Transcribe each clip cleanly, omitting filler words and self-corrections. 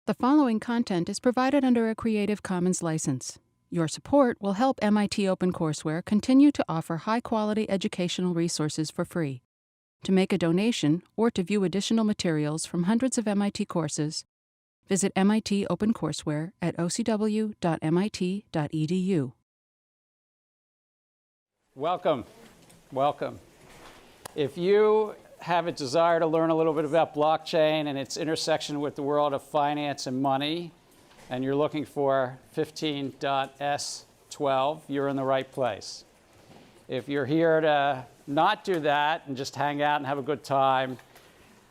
The following content is provided under a Creative Commons license. Your support will help MIT OpenCourseWare continue to offer high-quality educational resources for free. To make a donation or to view additional materials from hundreds of MIT courses, visit MIT OpenCourseWare at ocw.mit.edu. Welcome. Welcome. If you have a desire to learn a little bit about blockchain and its intersection with the world of finance and money, and you're looking for 15.S12, you're in the right place. If you're here to not do that and just hang out and have a good time,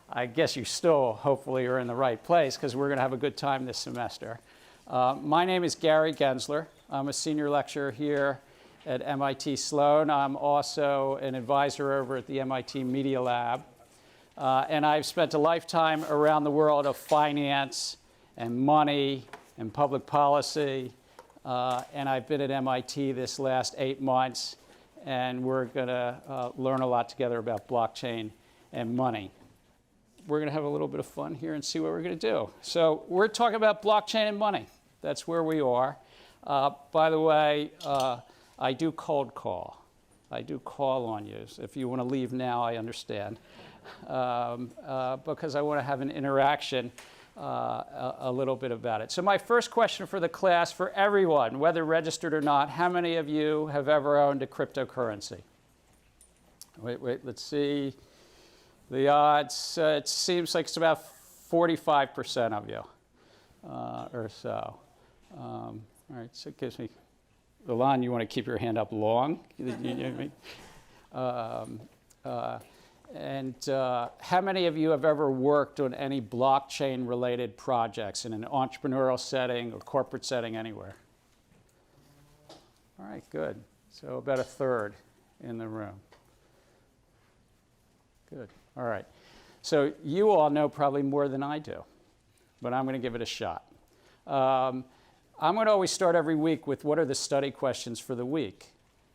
I guess you still hopefully are in the right place, because we're going to have a good time this semester. My name is Gary Gensler. I'm a senior lecturer here at MIT Sloan. I'm also an advisor over at the MIT Media Lab. And I've spent a lifetime around the world of finance and money and public policy. And I've been at MIT this last 8 months. And we're going to learn a lot together about blockchain and money. We're going to have a little bit of fun here and see what we're going to do. So we're talking about blockchain and money. That's where we are. By the way, I do cold call. I do call on you. So if you want to leave now, I understand. Because I want to have an interaction a little bit about it. So my first question for the class, for everyone, whether registered or not, how many of you have ever owned a cryptocurrency? Wait, let's see. The odds, it seems like it's about 45% of you or so. All right, so it gives me... Alon, you want to keep your hand up long? You know what I mean? How many of you have ever worked on any blockchain-related projects in an entrepreneurial setting or corporate setting anywhere? All right, good. So about a third in the room. Good. All right. So you all know probably more than I do, but I'm going to give it a shot. I'm going to always start every week with what are the study questions for the week.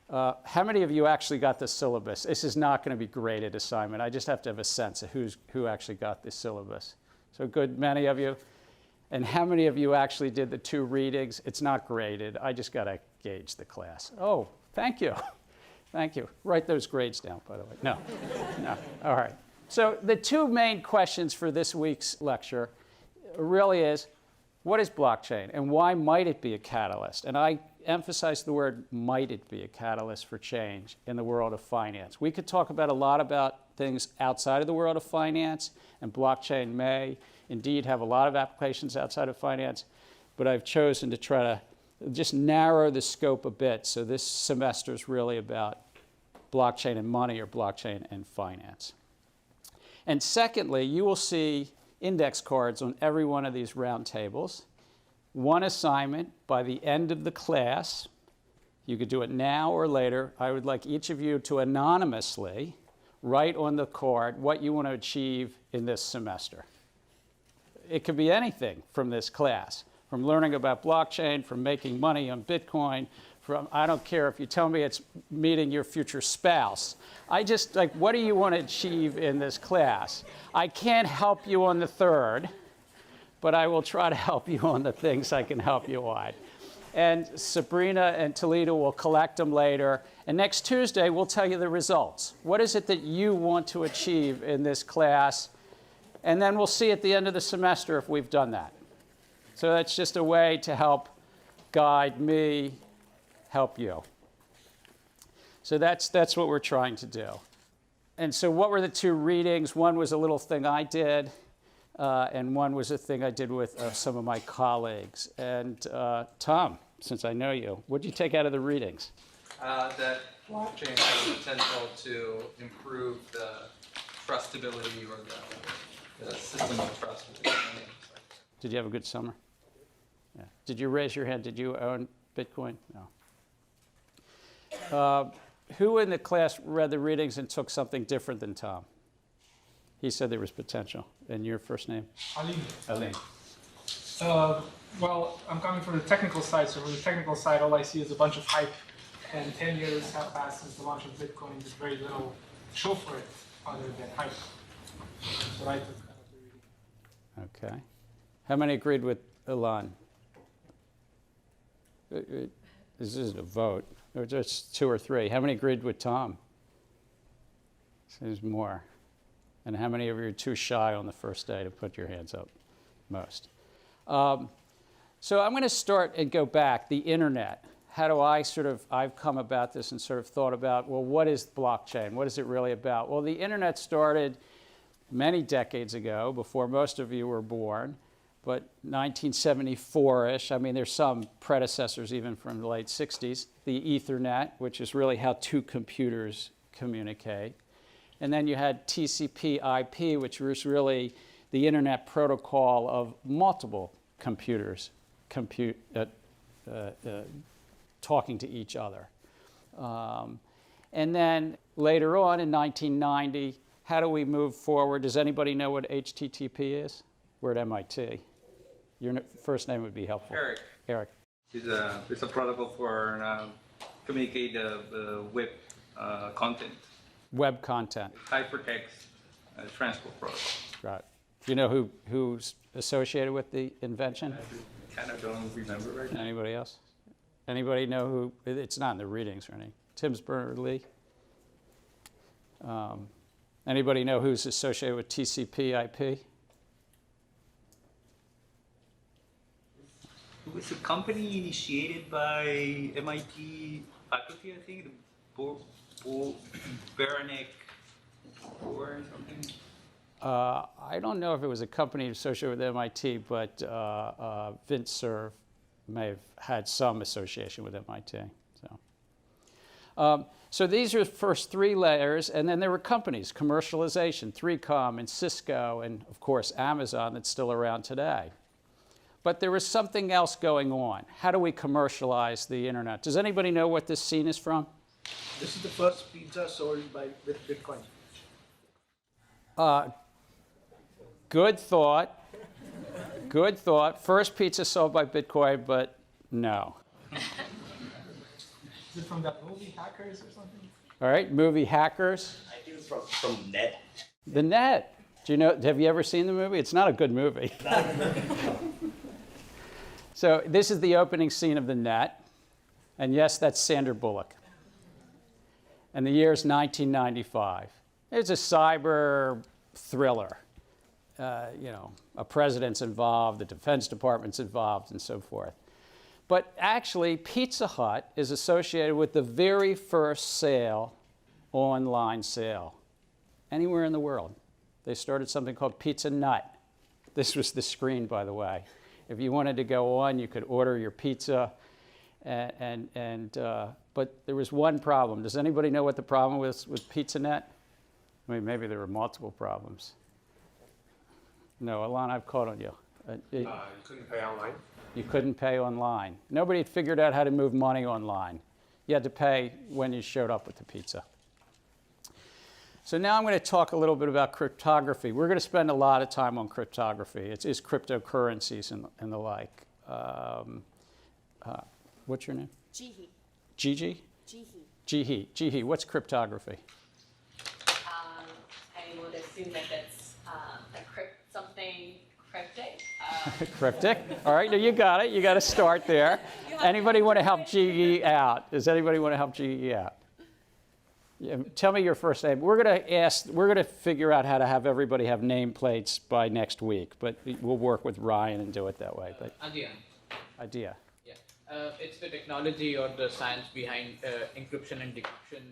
How many of you actually got the syllabus? This is not going to be graded assignment. I just have to have a sense of who actually got the syllabus. So good many of you. And how many of you actually did the 2 readings? It's not graded. I just got to gauge the class. Oh, thank you. Thank you. Write those grades down, by the way. No. No. All right. So the 2 main questions for this week's lecture really is, what is blockchain, and why might it be a catalyst? And I emphasize the word might it be a catalyst for change in the world of finance. We could talk about a lot about things outside of the world of finance, and blockchain may indeed have a lot of applications outside of finance, but I've chosen to try to just narrow the scope a bit. So this semester is really about blockchain and money, or blockchain and finance. And secondly, you will see index cards on every one of these round tables. One assignment by the end of the class. You could do it now or later. I would like each of you to anonymously write on the card what you want to achieve in this semester. It could be anything from this class, from learning about blockchain, from making money on Bitcoin, from, I don't care if you tell me it's meeting your future spouse. I just, like, what do you want to achieve in this class? I can't help you on the third, but I will try to help you on the things I can help you on. And Sabrina and Toledo will collect them later. And next Tuesday, we'll tell you the results. What is it that you want to achieve in this class? And then we'll see at the end of the semester if we've done that. So that's just a way to help guide me, help you. So that's what we're trying to do. And so what were the 2 readings? One was a little thing I did, and one was a thing I did with some of my colleagues. And Tom, since I know you, what did you take out of the readings? That blockchain has the potential to improve the trustability or the system of trust. Did you have a good summer? Yeah. Did you raise your hand? Did you own Bitcoin? No. Who in the class read the readings and took something different than Tom? He said there was potential. And your first name? Aline. Well, I'm coming from the technical side, so from the technical side, all I see is a bunch of hype. And 10 years have passed since the launch of Bitcoin. There's very little show for it other than hype. That's what I took out of the reading. Okay. How many agreed with Ilan? This isn't a vote. There were just 2 or 3. How many agreed with Tom? Seems more. And how many of you are too shy on the first day to put your hands up? Most. So I'm going to start and go back. The internet. How do I've come about this and sort of thought about, well, what is blockchain? What is it really about? Well, the internet started many decades ago, before most of you were born, but 1974-ish. I mean, there's some predecessors even from the late 60s. The Ethernet, which is really how 2 computers communicate. And then you had TCP/IP, which was really the internet protocol of multiple computers talking to each other. And then later on in 1990, how do we move forward? Does anybody know what HTTP is? We're at MIT. Your first name would be helpful. Eric. Eric. It's a protocol for communicate the web content. Web content. Hypertext transport protocol. Right. Do you know who's associated with the invention? I kind of don't remember right now. Anybody else? Anybody know who? It's not in the readings or anything. Tim Berners-Lee. Anybody know who's associated with TCP/IP? It was a company initiated by MIT faculty, I think, Beranek or something. I don't know if it was a company associated with MIT, but Vint Cerf may have had some association with MIT. So these are the first 3 layers, and then there were companies, commercialization, 3Com and Cisco, and of course Amazon that's still around today. But there was something else going on. How do we commercialize the internet? Does anybody know what this scene is from? This is the first pizza sold with Bitcoin. Good thought. Good thought. First pizza sold by Bitcoin, but no. Is it from that movie Hackers or something? All right, movie Hackers. I think it's from Net. The Net. Do you know? Have you ever seen the movie? It's not a good movie. So this is the opening scene of The Net, and yes, that's Sandra Bullock. And the year is 1995. It's a cyber thriller. A president's involved, the Defense Department's involved, and so forth. But actually, Pizza Hut is associated with the very first online sale, anywhere in the world. They started something called Pizza Nut. This was the screen, by the way. If you wanted to go on, you could order your pizza, but there was one problem. Does anybody know what the problem was with PizzaNet? I mean, maybe there were multiple problems. No, Alon, I've caught on you. You couldn't pay online? You couldn't pay online. Nobody had figured out how to move money online. You had to pay when you showed up with the pizza. So now I'm going to talk a little bit about cryptography. We're going to spend a lot of time on cryptography. It's cryptocurrencies and the like. What's your name? Jihi. Gigi? Jihi. Jihi. What's cryptography? I would assume that that's something cryptic. Cryptic. All right, now you got it. You got to start there. Anybody want to help Gigi out? Does anybody want to help Gigi out? Yeah, tell me your first name. We're going to figure out how to have everybody have nameplates by next week, but we'll work with Ryan and do it that way. But Idea. Yeah, it's the technology or the science behind encryption and decryption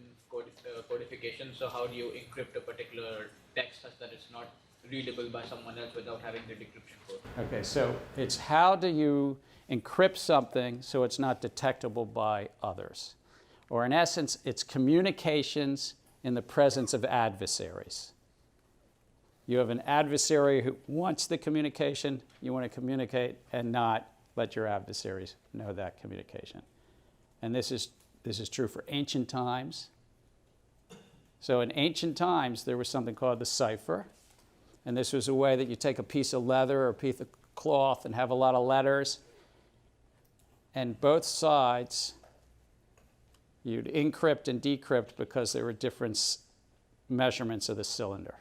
codification. So how do you encrypt a particular text such that it's not readable by someone else without having the decryption code? Okay, so it's how do you encrypt something so it's not detectable by others? Or in essence, it's communications in the presence of adversaries. You have an adversary who wants the communication, you want to communicate and not let your adversaries know that communication. And this is true for ancient times. So in ancient times, there was something called the cipher. And this was a way that you take a piece of leather or a piece of cloth and have a lot of letters. And both sides, you'd encrypt and decrypt because there were different measurements of the cylinder.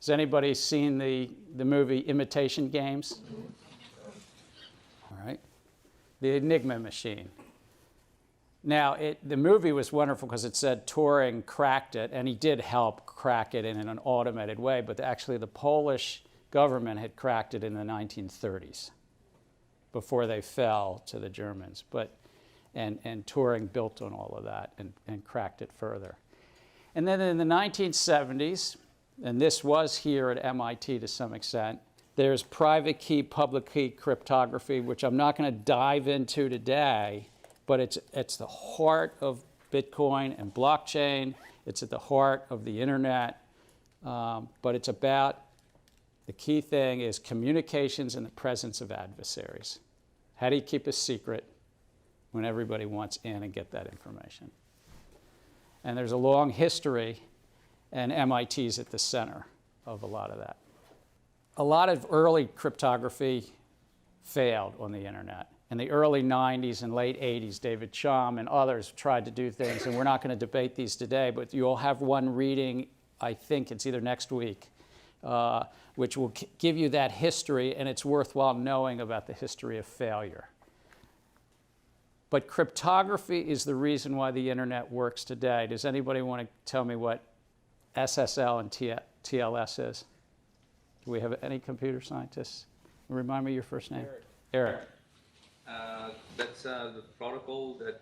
Has anybody seen the movie Imitation Games? All right. The Enigma machine. Now, the movie was wonderful because it said Turing cracked it, and he did help crack it in an automated way, but actually the Polish government had cracked it in the 1930s before they fell to the Germans. And Turing built on all of that and cracked it further. And then in the 1970s, and this was here at MIT to some extent, there's private key, public key cryptography, which I'm not going to dive into today, but it's the heart of Bitcoin and blockchain. It's at the heart of the internet. But it's about, the key thing is communications in the presence of adversaries. How do you keep a secret when everybody wants in and get that information? And there's a long history, and MIT's at the center of a lot of that. A lot of early cryptography failed on the internet. In the early 90s and late 80s, David Chaum and others tried to do things, and we're not going to debate these today, but you'll have one reading, I think it's either next week, which will give you that history, and it's worthwhile knowing about the history of failure. But cryptography is the reason why the internet works today. Does anybody want to tell me what SSL and TLS is? Do we have any computer scientists? Remind me your first name. Eric. That's the protocol that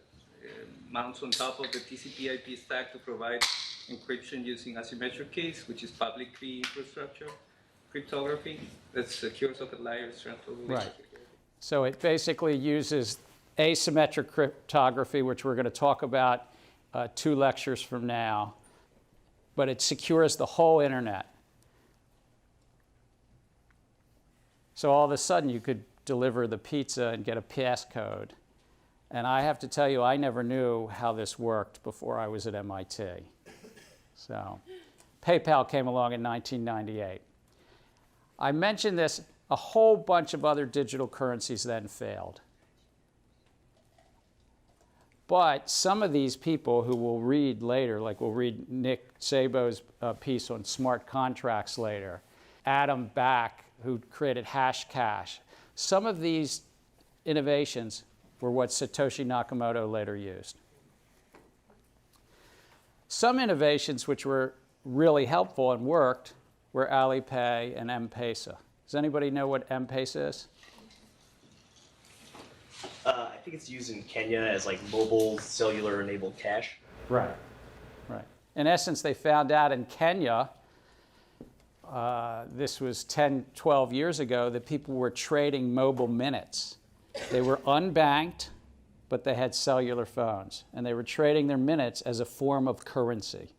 mounts on top of the TCP/IP stack to provide encryption using asymmetric keys, which is public key infrastructure cryptography. That's secure socket layers, transfer. Right. So it basically uses asymmetric cryptography, which we're going to talk about 2 lectures from now, but it secures the whole internet. So all of a sudden you could deliver the pizza and get a passcode. And I have to tell you, I never knew how this worked before I was at MIT. So PayPal came along in 1998. I mentioned this, a whole bunch of other digital currencies then failed. But some of these people who we'll read later, like we'll read Nick Szabo's piece on smart contracts later, Adam Back, who created Hashcash, some of these innovations were what Satoshi Nakamoto later used. Some innovations which were really helpful and worked were Alipay and M-Pesa. Does anybody know what M-Pesa is? I think it's used in Kenya as like mobile cellular enabled cash. Right, right. In essence, they found out in Kenya, this was 10, 12 years ago, that people were trading mobile minutes. They were unbanked, but they had cellular phones, and they were trading their minutes as a form of currency.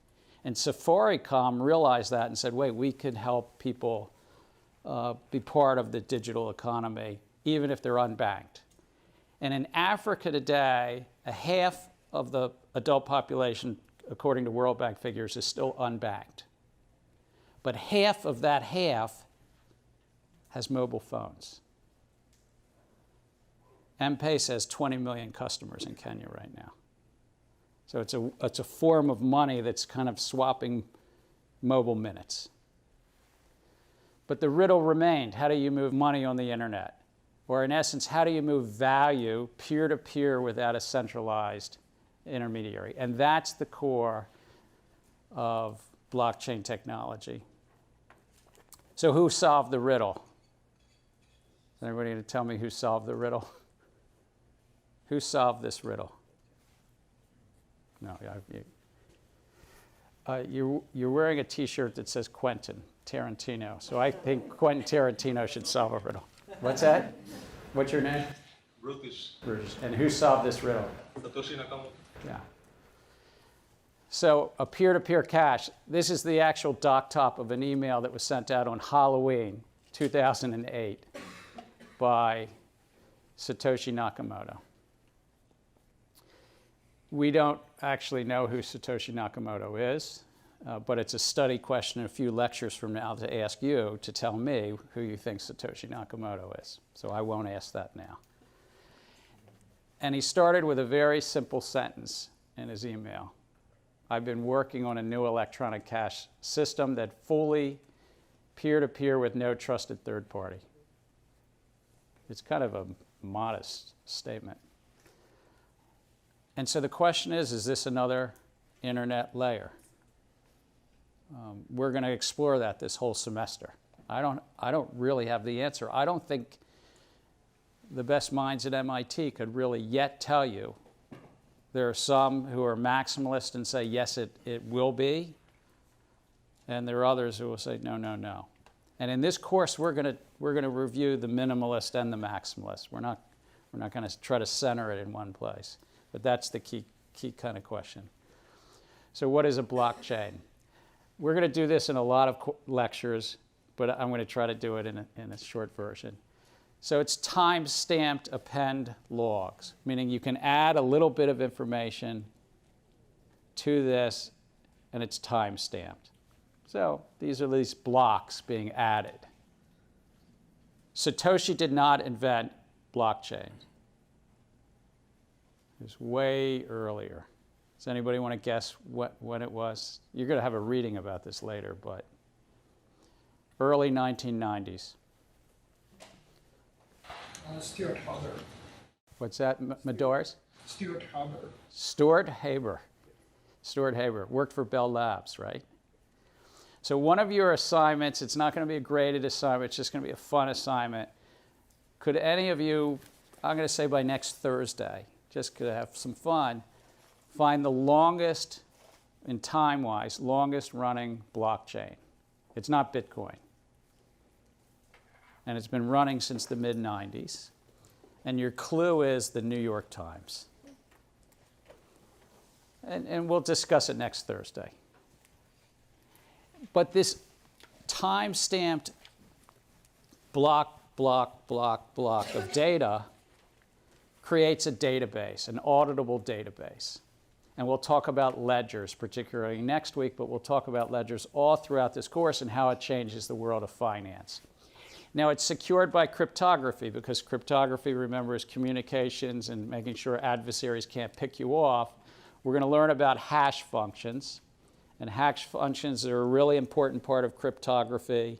And Safaricom realized that and said, wait, we could help people be part of the digital economy, even if they're unbanked. And in Africa today, a half of the adult population, according to World Bank figures, is still unbanked. But half of that half has mobile phones. M-Pesa has 20 million customers in Kenya right now. So it's a form of money that's kind of swapping mobile minutes. But the riddle remained, how do you move money on the internet? Or in essence, how do you move value peer-to-peer without a centralized intermediary? And that's the core of blockchain technology. So who solved the riddle? Is anybody going to tell me who solved the riddle? Who solved this riddle? No, you're wearing a T-shirt that says Quentin Tarantino. So I think Quentin Tarantino should solve a riddle. What's that? What's your name? Brutus. Brutus. And who solved this riddle? Satoshi Nakamoto. Yeah. So a peer-to-peer cash. This is the actual doc top of an email that was sent out on Halloween 2008 by Satoshi Nakamoto. We don't actually know who Satoshi Nakamoto is, but it's a study question a few lectures from now to ask you to tell me who you think Satoshi Nakamoto is. So I won't ask that now. And he started with a very simple sentence in his email. I've been working on a new electronic cash system that fully peer-to-peer with no trusted third party. It's kind of a modest statement. And so the question is this another internet layer? We're going to explore that this whole semester. I don't really have the answer. I don't think the best minds at MIT could really yet tell you. There are some who are maximalist and say, yes, it will be. And there are others who will say, no, no, no. And in this course, we're going to review the minimalist and the maximalist. We're not going to try to center it in one place. But that's the key kind of question. So what is a blockchain? We're going to do this in a lot of lectures, but I'm going to try to do it in a short version. So it's time-stamped append logs, meaning you can add a little bit of information to this, and it's time-stamped. So these are these blocks being added. Satoshi did not invent blockchain. It was way earlier. Does anybody want to guess when it was? You're going to have a reading about this later, but early 1990s. Stuart Haber. What's that, Medors? Stuart Haber. Stuart Haber. Stuart Haber worked for Bell Labs, right? So one of your assignments, it's not going to be a graded assignment, it's just going to be a fun assignment. Could any of you, I'm going to say by next Thursday, just to have some fun, find the longest, in time-wise, longest running blockchain. It's not Bitcoin. And it's been running since the mid-90s. And your clue is the New York Times. And we'll discuss it next Thursday. But this time-stamped block of data creates a database, an auditable database. And we'll talk about ledgers, particularly next week, but we'll talk about ledgers all throughout this course and how it changes the world of finance. Now, it's secured by cryptography because cryptography, remember, is communications and making sure adversaries can't pick you off. We're going to learn about hash functions. And hash functions are a really important part of cryptography,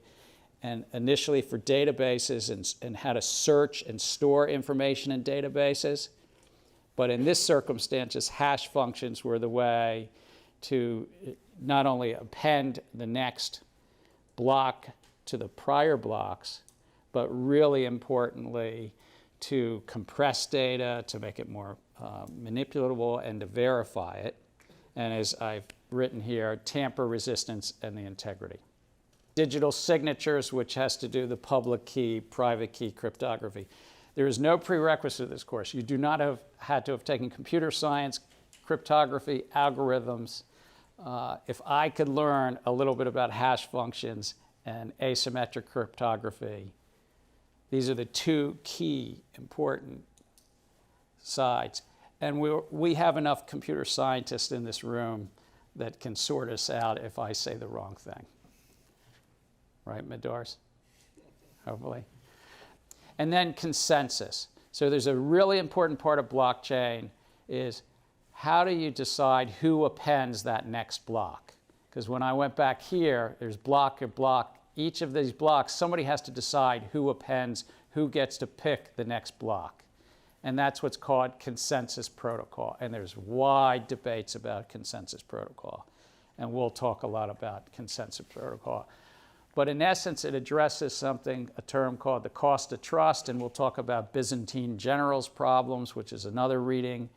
and initially for databases and how to search and store information in databases. But in this circumstance, hash functions were the way to not only append the next block to the prior blocks, but really importantly, to compress data, to make it more manipulatable, and to verify it. And as I've written here, tamper resistance and the integrity. Digital signatures, which has to do the public key, private key cryptography. There is no prerequisite of this course. You do not have had to have taken computer science, cryptography, algorithms. If I could learn a little bit about hash functions and asymmetric cryptography, these are the two key important sides. And we have enough computer scientists in this room that can sort us out if I say the wrong thing. Right, Medors? Hopefully. And then consensus. So there's a really important part of blockchain is how do you decide who appends that next block? Because when I went back here, there's block or block. Each of these blocks, somebody has to decide who appends, who gets to pick the next block. And that's what's called consensus protocol. And there's wide debates about consensus protocol. And we'll talk a lot about consensus protocol. But in essence, it addresses something, a term called the cost of trust. And we'll talk about Byzantine generals problems, which is another reading.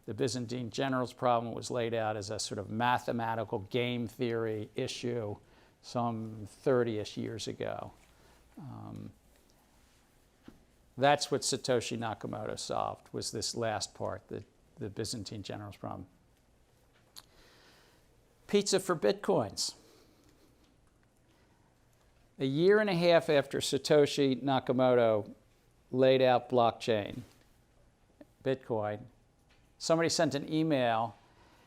The Byzantine generals problem was laid out as a sort of mathematical game theory issue some 30-ish years ago. That's what Satoshi Nakamoto solved, was this last part, the Byzantine generals problem. Pizza for Bitcoins. A year and a half after Satoshi Nakamoto laid out blockchain, Bitcoin, somebody sent an email,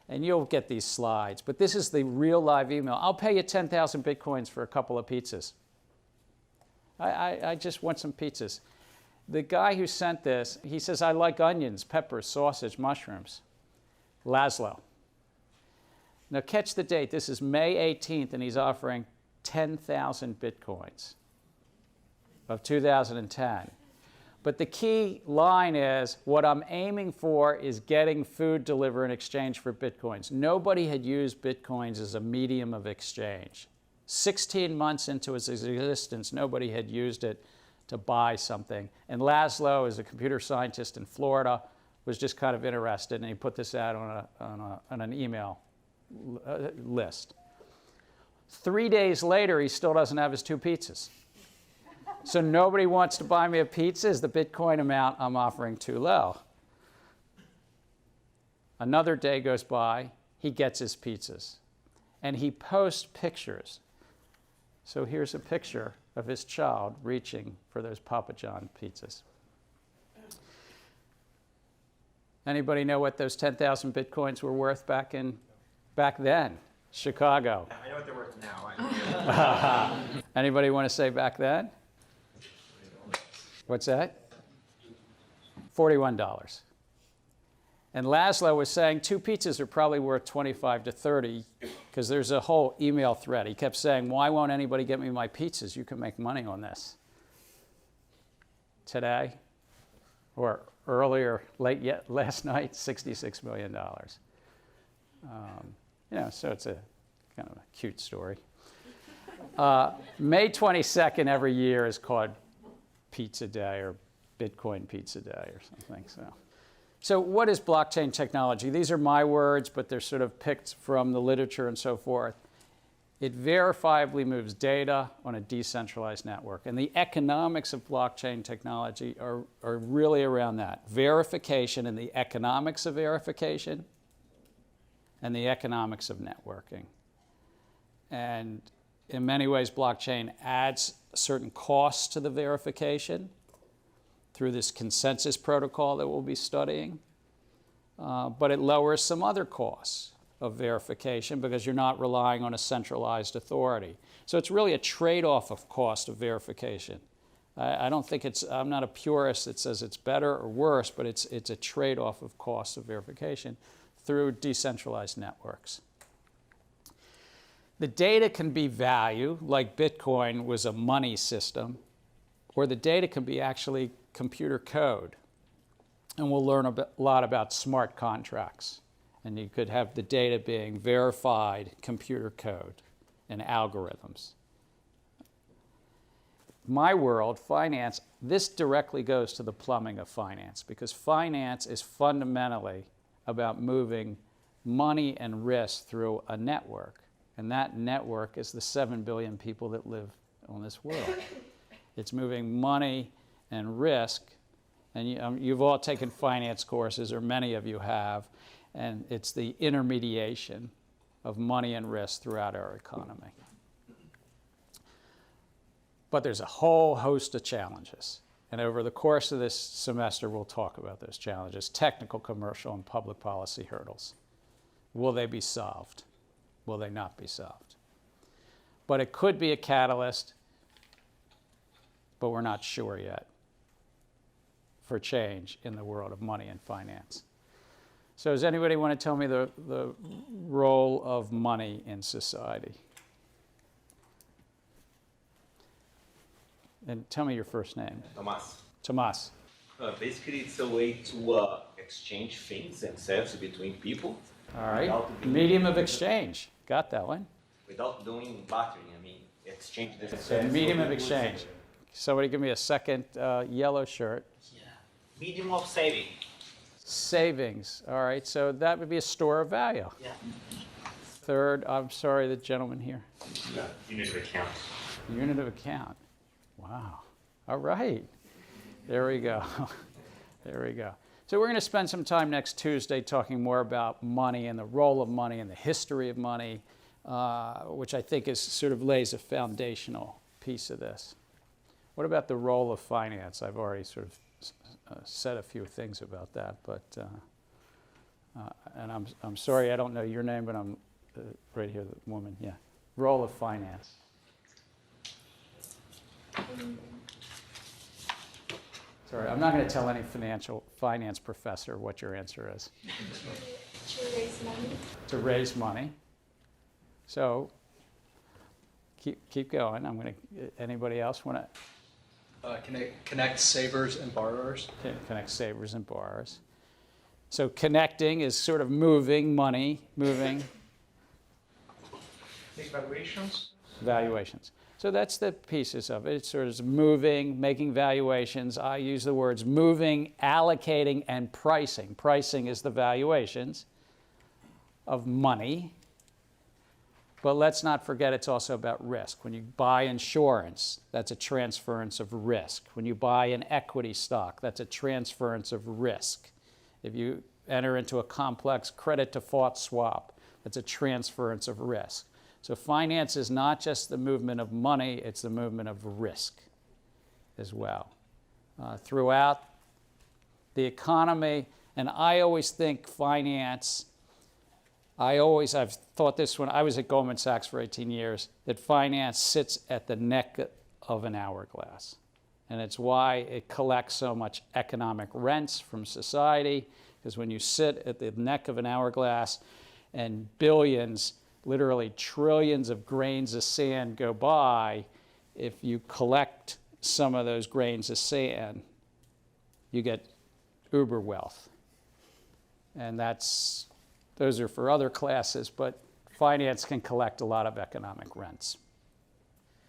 and you'll get these slides, but this is the real live email. I'll pay you 10,000 Bitcoins for a couple of pizzas. I just want some pizzas. The guy who sent this, he says, I like onions, peppers, sausage, mushrooms. Laszlo. Now catch the date. This is May 18th, and he's offering 10,000 bitcoins of 2010. But the key line is, what I'm aiming for is getting food delivered in exchange for bitcoins. Nobody had used bitcoins as a medium of exchange. 16 months into its existence, nobody had used it to buy something. And Laszlo, as a computer scientist in Florida, was just kind of interested, and he put this out on an email list. 3 days later, he still doesn't have his 2 pizzas. So nobody wants to buy me a pizza. Is the Bitcoin amount I'm offering too low? Another day goes by, he gets his pizzas. And he posts pictures. So here's a picture of his child reaching for those Papa John pizzas. Anybody know what those 10,000 Bitcoins were worth back then? Chicago. I know what they're worth now. Anybody want to say back then? What's that? $41. And Laszlo was saying 2 pizzas are probably worth 25 to 30, because there's a whole email thread. He kept saying, why won't anybody get me my pizzas? You can make money on this. Today, or earlier, last night, $66 million. So it's a kind of a cute story. May 22nd every year is called Pizza Day or Bitcoin Pizza Day or something. So what is blockchain technology? These are my words, but they're sort of picked from the literature and so forth. It verifiably moves data on a decentralized network. And the economics of blockchain technology are really around that. Verification and the economics of verification and the economics of networking. And in many ways, blockchain adds certain costs to the verification through this consensus protocol that we'll be studying. But it lowers some other costs of verification because you're not relying on a centralized authority. So it's really a trade-off of cost of verification. I don't think I'm not a purist that says it's better or worse, but it's a trade-off of cost of verification through decentralized networks. The data can be value, like Bitcoin was a money system, or the data can be actually computer code. And we'll learn a lot about smart contracts. And you could have the data being verified computer code and algorithms. My world, finance, this directly goes to the plumbing of finance, because finance is fundamentally about moving money and risk through a network. And that network is the 7 billion people that live on this world. It's moving money and risk. And you've all taken finance courses, or many of you have, and it's the intermediation of money and risk throughout our economy. But there's a whole host of challenges. And over the course of this semester, we'll talk about those challenges: technical, commercial, and public policy hurdles. Will they be solved? Will they not be solved? But it could be a catalyst, but we're not sure yet, for change in the world of money and finance. So does anybody want to tell me the role of money in society? And tell me your first name. Tomas. Tomas. Basically, it's a way to exchange things and services between people. All right. Medium of exchange. Got that one. Without doing bartering, exchange the So medium of exchange. Somebody give me a second yellow shirt. Yeah. Medium of saving. Savings. All right. So that would be a store of value. Yeah. Third, I'm sorry, the gentleman here. Unit of account. Unit of account. Wow. All right. There we go. There we go. So we're going to spend some time next Tuesday talking more about money and the role of money and the history of money, which I think sort of lays a foundational piece of this. What about the role of finance? I've already sort of said a few things about that, but and I'm sorry I don't know your name, but I'm right here, the woman. Yeah. Role of finance. Sorry, I'm not going to tell any finance professor what your answer is. To raise money. To raise money. So keep going. Anybody else want to? Connect savers and borrowers. Connect savers and borrowers. So connecting is sort of moving money, moving. Make valuations. Valuations. So that's the pieces of it. It's sort of moving, making valuations. I use the words moving, allocating, and pricing. Pricing is the valuations of money. But let's not forget it's also about risk. When you buy insurance, that's a transference of risk. When you buy an equity stock, that's a transference of risk. If you enter into a complex credit default swap, that's a transference of risk. So finance is not just the movement of money, it's the movement of risk as well. Throughout the economy, and I always think finance, I've thought this when I was at Goldman Sachs for 18 years, that finance sits at the neck of an hourglass. And it's why it collects so much economic rents from society, because when you sit at the neck of an hourglass and billions, literally trillions of grains of sand go by, if you collect some of those grains of sand, you get uber wealth. And those are for other classes, but finance can collect a lot of economic rents.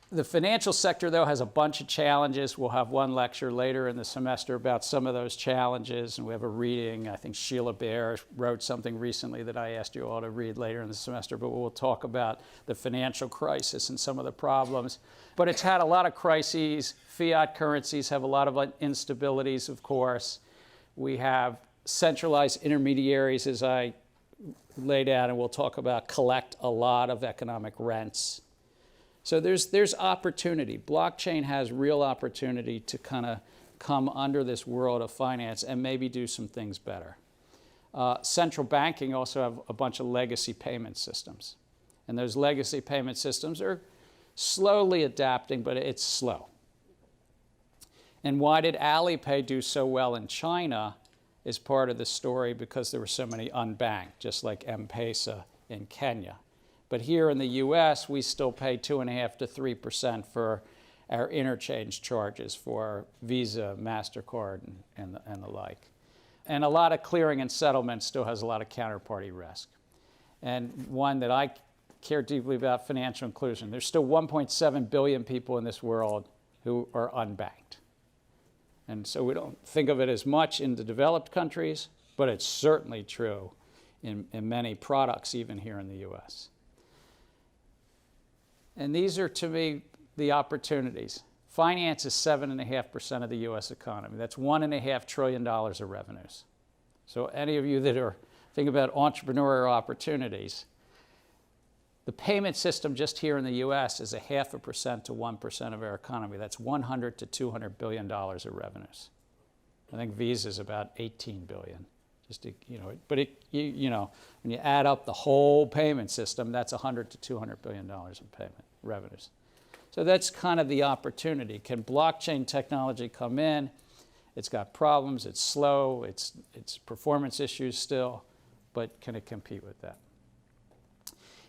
The financial sector, though, has a bunch of challenges. We'll have one lecture later in the semester about some of those challenges, and we have a reading. I think Sheila Baer wrote something recently that I asked you all to read later in the semester, but we'll talk about the financial crisis and some of the problems. But it's had a lot of crises. Fiat currencies have a lot of instabilities, of course. We have centralized intermediaries, as I laid out, and we'll talk about, collect a lot of economic rents. So there's opportunity. Blockchain has real opportunity to kind of come under this world of finance and maybe do some things better. Central banking also have a bunch of legacy payment systems. And those legacy payment systems are slowly adapting, but it's slow. And why did Alipay do so well in China is part of the story, because there were so many unbanked, just like M-Pesa in Kenya. But here in the US, we still pay 2.5% to 3% for our interchange charges for Visa, MasterCard, and the like. And a lot of clearing and settlement still has a lot of counterparty risk. And one that I care deeply about, financial inclusion. There's still 1.7 billion people in this world who are unbanked. And so we don't think of it as much in the developed countries, but it's certainly true in many products, even here in the US. And these are, to me, the opportunities. Finance is 7.5% of the US economy. That's $1.5 trillion of revenues. So any of you that are thinking about entrepreneurial opportunities, the payment system just here in the US is 0.5% to 1% of our economy. That's $100 to $200 billion of revenues. I think Visa is about 18 billion. Just to, but when you add up the whole payment system, that's $100 to $200 billion in payment revenues. So that's kind of the opportunity. Can blockchain technology come in? It's got problems, it's slow, it's performance issues still, but can it compete with that?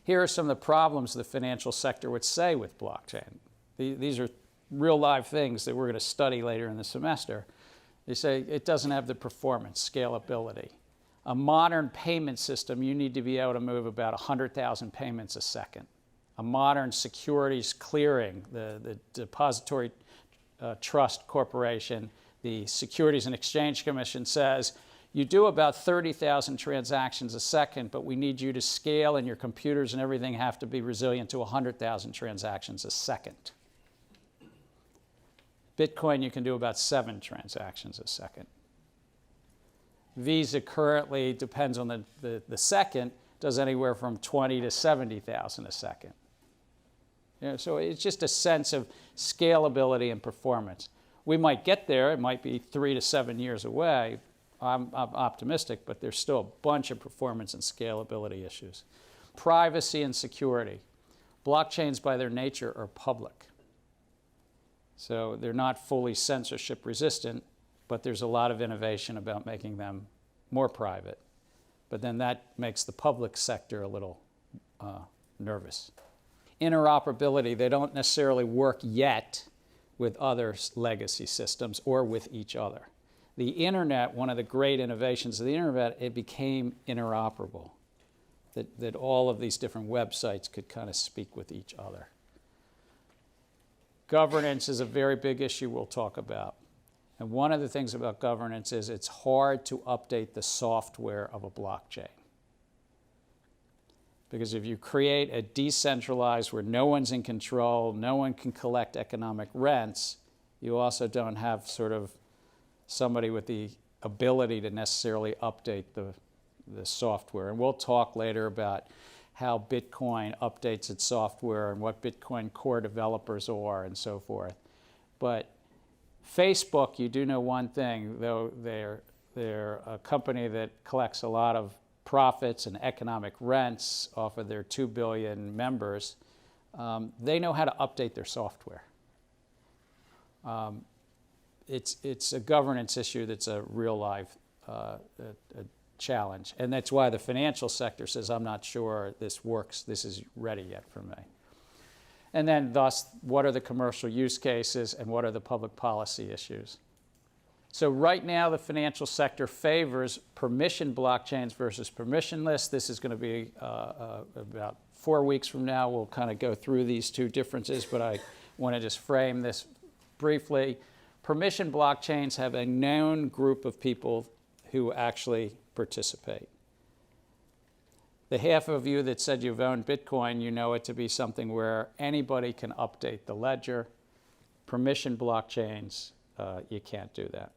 Here are some of the problems the financial sector would say with blockchain. These are real live things that we're going to study later in the semester. They say it doesn't have the performance, scalability. A modern payment system, you need to be able to move about 100,000 payments a second. A modern securities clearing, the Depository Trust Corporation, the Securities and Exchange Commission says, you do about 30,000 transactions a second, but we need you to scale, and your computers and everything have to be resilient to 100,000 transactions a second. Bitcoin, you can do about 7 transactions a second. Visa currently, depends on the second, does anywhere from 20 to 70,000 a second. So it's just a sense of scalability and performance. We might get there. It might be 3 to 7 years away. I'm optimistic, but there's still a bunch of performance and scalability issues. Privacy and security. Blockchains, by their nature, are public. So they're not fully censorship resistant, but there's a lot of innovation about making them more private. But then that makes the public sector a little nervous. interoperability. They don't necessarily work yet with other legacy systems or with each other. The internet, one of the great innovations of the internet, it became interoperable, that all of these different websites could kind of speak with each other. Governance is a very big issue we'll talk about. And one of the things about governance is it's hard to update the software of a blockchain. Because if you create a decentralized where no one's in control, no one can collect economic rents, you also don't have sort of somebody with the ability to necessarily update the software. And we'll talk later about how Bitcoin updates its software and what Bitcoin core developers are and so forth. But Facebook, you do know one thing, though they're a company that collects a lot of profits and economic rents off of their 2 billion members, they know how to update their software. It's a governance issue that's a real life a challenge. And that's why the financial sector says, I'm not sure this works, this is ready yet for me. And then thus, what are the commercial use cases and what are the public policy issues? So right now, the financial sector favors permission blockchains versus permissionless. This is going to be about 4 weeks from now. We'll kind of go through these two differences, but I want to just frame this briefly. Permission blockchains have a known group of people who actually participate. The half of you that said you've owned Bitcoin, you know it to be something where anybody can update the ledger. Permission blockchains, you can't do that,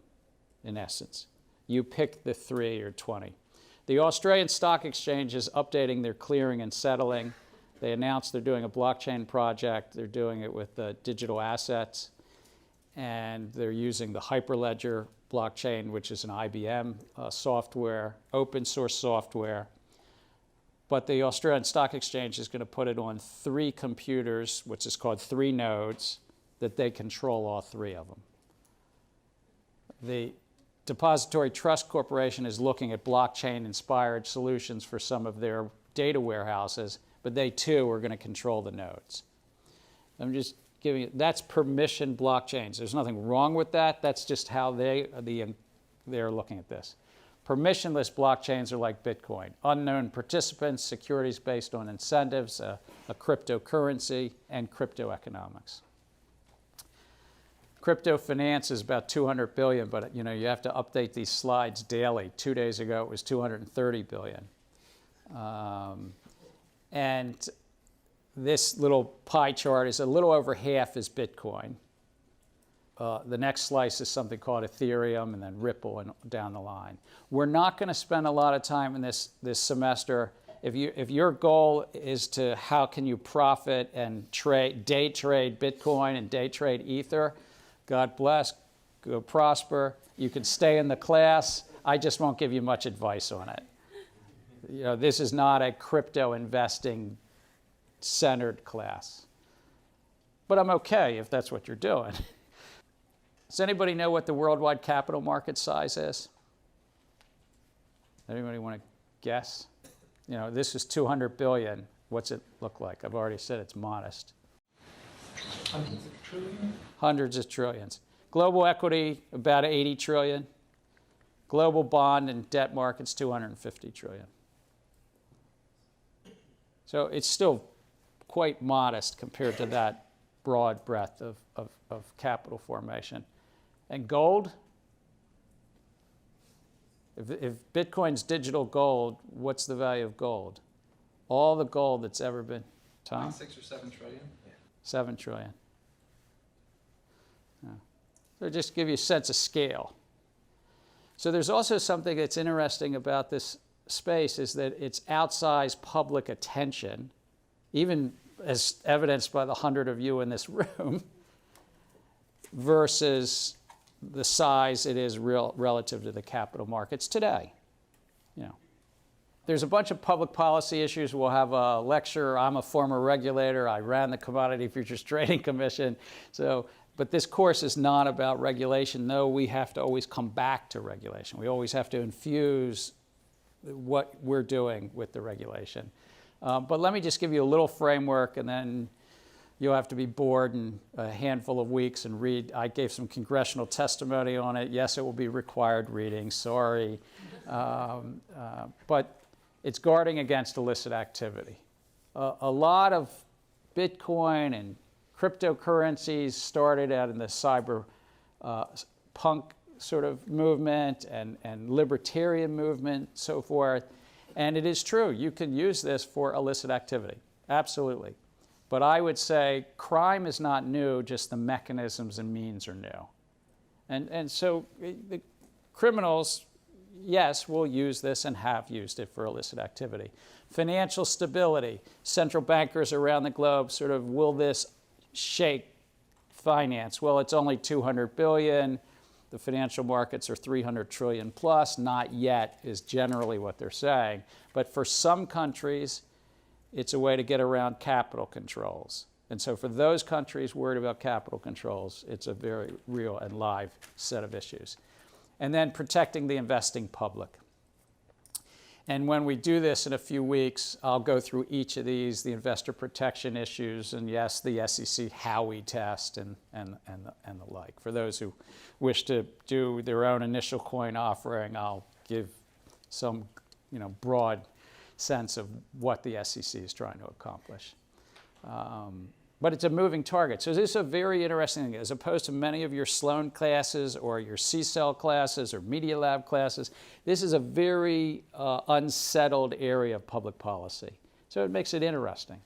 in essence. You pick the 3 or 20. The Australian Stock Exchange is updating their clearing and settling. They announced they're doing a blockchain project. They're doing it with digital assets. And they're using the Hyperledger blockchain, which is an IBM software, open source software. But the Australian Stock Exchange is going to put it on 3 computers, which is called 3 nodes, that they control all 3 of them. The Depository Trust Corporation is looking at blockchain-inspired solutions for some of their data warehouses, but they too are going to control the nodes. I'm just giving it, that's permission blockchains. There's nothing wrong with that. That's just how they're looking at this. Permissionless blockchains are like Bitcoin. Unknown participants, securities based on incentives, a cryptocurrency, and crypto economics. Crypto finance is about 200 billion, but you have to update these slides daily. 2 days ago, it was 230 billion. And this little pie chart is a little over half is Bitcoin. The next slice is something called Ethereum, and then Ripple, and down the line. We're not going to spend a lot of time in this semester. If your goal is to how can you profit and day trade Bitcoin and day trade Ether, God bless, go prosper. You can stay in the class. I just won't give you much advice on it. This is not a crypto investing centered class. But I'm okay if that's what you're doing. Does anybody know what the worldwide capital market size is? Anybody want to guess? This is 200 billion. What's it look like? I've already said it's modest. Hundreds of trillions? Hundreds of trillions. Global equity, about 80 trillion. Global bond and debt markets, 250 trillion. So it's still quite modest compared to that broad breadth of capital formation. And gold, if Bitcoin's digital gold, what's the value of gold? All the gold that's ever been. Tom? 6 or 7 trillion. 7 trillion. Yeah. So just to give you a sense of scale. So there's also something that's interesting about this space is that it's outsized public attention, even as evidenced by the 100 of you in this room, versus the size it is relative to the capital markets today. There's a bunch of public policy issues. We'll have a lecture. I'm a former regulator. I ran the Commodity Futures Trading Commission. But this course is not about regulation. No, we have to always come back to regulation. We always have to infuse what we're doing with the regulation. But let me just give you a little framework, and then you'll have to be bored in a handful of weeks and read. I gave some congressional testimony on it. Yes, it will be required reading, sorry. But it's guarding against illicit activity. A lot of Bitcoin and cryptocurrencies started out in the cyber punk sort of movement and libertarian movement, so forth. And it is true, you can use this for illicit activity, absolutely. But I would say crime is not new, just the mechanisms and means are new. And so the criminals, yes, will use this and have used it for illicit activity. Financial stability, central bankers around the globe sort of, will this shake finance? Well, it's only 200 billion. The financial markets are 300 trillion plus. Not yet is generally what they're saying. But for some countries, it's a way to get around capital controls. And so for those countries worried about capital controls, it's a very real and live set of issues. And then protecting the investing public. And when we do this in a few weeks, I'll go through each of these, the investor protection issues, and yes, the SEC Howey test and the like. For those who wish to do their own initial coin offering, I'll give some broad sense of what the SEC is trying to accomplish. But it's a moving target. So this is a very interesting thing. As opposed to many of your Sloan classes or your C-Cell classes or Media Lab classes, this is a very unsettled area of public policy. So it makes it interesting.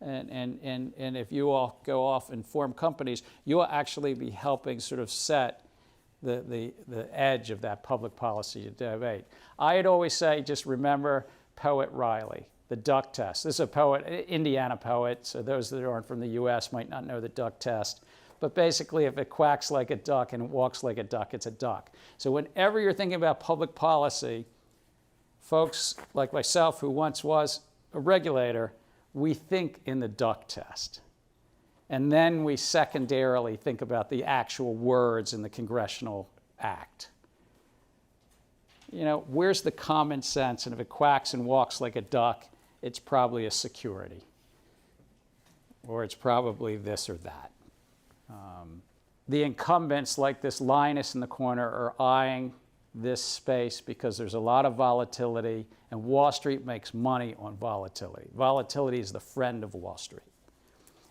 And if you all go off and form companies, you'll actually be helping sort of set the edge of that public policy debate. I'd always say, just remember Poet Riley. The duck test. This is a poet, Indiana poet, so those that aren't from the US might not know the duck test. But basically, if it quacks like a duck and it walks like a duck, it's a duck. So whenever you're thinking about public policy, folks like myself, who once was a regulator, we think in the duck test. And then we secondarily think about the actual words in the congressional act. Where's the common sense? And if it quacks and walks like a duck, it's probably a security. Or it's probably this or that. The incumbents, like this Linus in the corner, are eyeing this space because there's a lot of volatility, and Wall Street makes money on volatility. Volatility is the friend of Wall Street.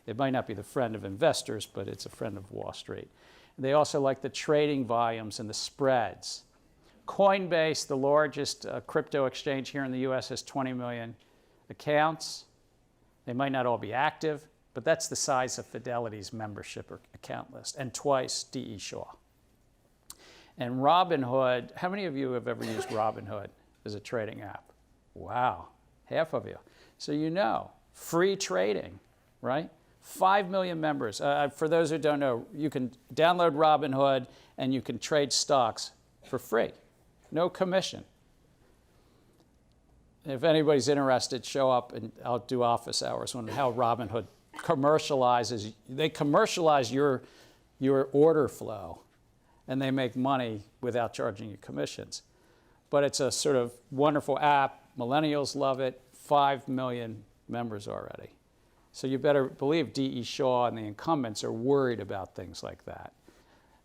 It might not be the friend of investors, but it's a friend of Wall Street. They also like the trading volumes and the spreads. Coinbase, the largest crypto exchange here in the US, has 20 million accounts. They might not all be active, but that's the size of Fidelity's membership or account list, and twice D.E. Shaw. And Robinhood, how many of you have ever used Robinhood as a trading app? Wow, half of you. So free trading, right? 5 million members. For those who don't know, you can download Robinhood and you can trade stocks for free. No commission. If anybody's interested, show up and I'll do office hours on how Robinhood commercializes. They commercialize your order flow, and they make money without charging you commissions. But it's a sort of wonderful app. Millennials love it. 5 million members already. So you better believe D.E. Shaw and the incumbents are worried about things like that.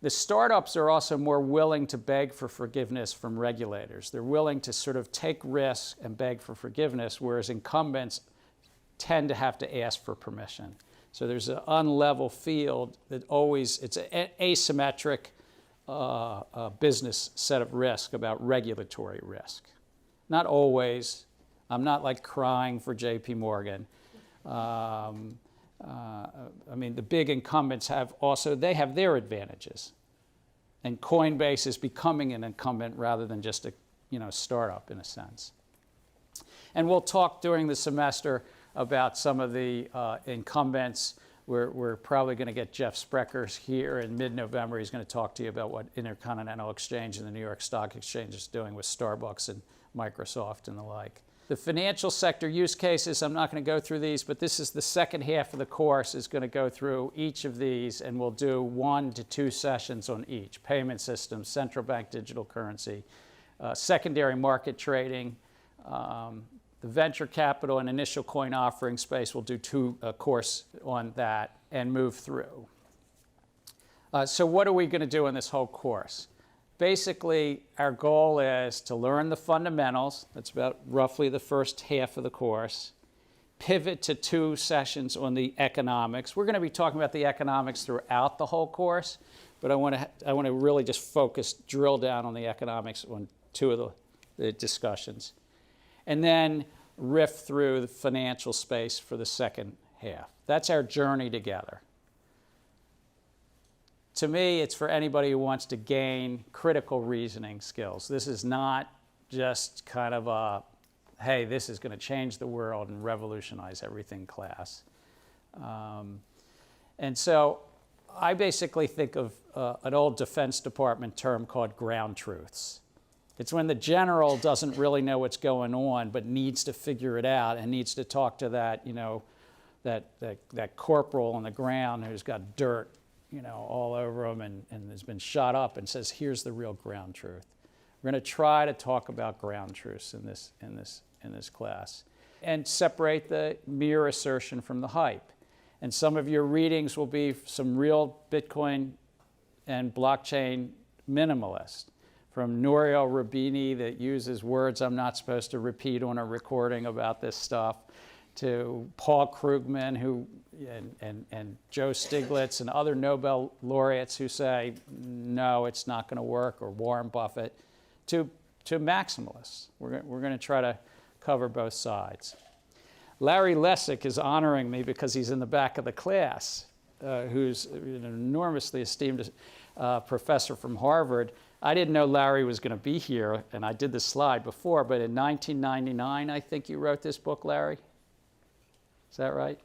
The startups are also more willing to beg for forgiveness from regulators. They're willing to sort of take risks and beg for forgiveness, whereas incumbents tend to have to ask for permission. So there's an unlevel field that it's an asymmetric business set of risk about regulatory risk. Not always. I'm not like crying for J.P. Morgan. The big incumbents have their advantages. And Coinbase is becoming an incumbent rather than just a startup in a sense. And we'll talk during the semester about some of the incumbents. We're probably going to get Jeff Sprecher here in mid-November. He's going to talk to you about what Intercontinental Exchange and the New York Stock Exchange is doing with Starbucks and Microsoft and the like. The financial sector use cases, I'm not going to go through these, but this is the second half of the course is going to go through each of these, and we'll do 1 to 2 sessions on each. Payment systems, central bank digital currency, secondary market trading, The venture capital and initial coin offering space, we'll do a course on that and move through. So what are we going to do in this whole course? Basically, our goal is to learn the fundamentals. That's about roughly the first half of the course. Pivot to 2 sessions on the economics. We're going to be talking about the economics throughout the whole course, but I want to really just drill down on the economics on 2 of the discussions. And then riff through the financial space for the second half. That's our journey together. To me, it's for anybody who wants to gain critical reasoning skills. This is not just kind of a, hey, this is going to change the world and revolutionize everything class. And so I basically think of an old Defense Department term called ground truths. It's when the general doesn't really know what's going on, but needs to figure it out and needs to talk to that, that corporal on the ground who's got dirt, all over him and has been shot up and says, here's the real ground truth. We're going to try to talk about ground truths in this class and separate the mere assertion from the hype. And some of your readings will be some real Bitcoin and blockchain minimalists. From Nouriel Roubini that uses words I'm not supposed to repeat on a recording about this stuff, to Paul Krugman and Joe Stiglitz and other Nobel laureates who say, no, it's not going to work, or Warren Buffett, to maximalists. We're going to try to cover both sides. Larry Lessig is honoring me because he's in the back of the class, who's an enormously esteemed professor from Harvard. I didn't know Larry was going to be here, and I did this slide before, but in 1999, I think you wrote this book, Larry? Is that right?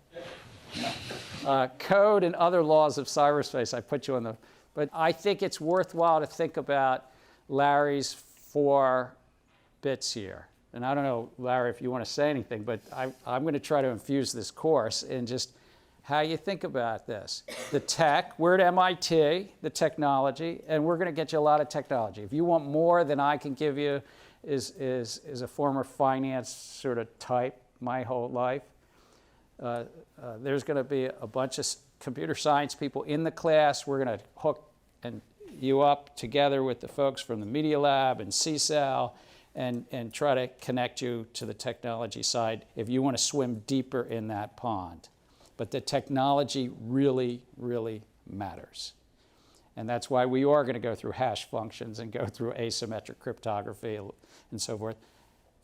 Code and Other Laws of Cyberspace. I put you on the... But I think it's worthwhile to think about Larry's 4 bits here. And I don't know, Larry, if you want to say anything, but I'm going to try to infuse this course in just how you think about this. The tech, we're at MIT, the technology, and we're going to get you a lot of technology. If you want more than I can give you is a former finance sort of type my whole life, there's going to be a bunch of computer science people in the class. We're going to hook you up together with the folks from the Media Lab and CSAL and try to connect you to the technology side if you want to swim deeper in that pond. But the technology really, really matters. And that's why we are going to go through hash functions and go through asymmetric cryptography and so forth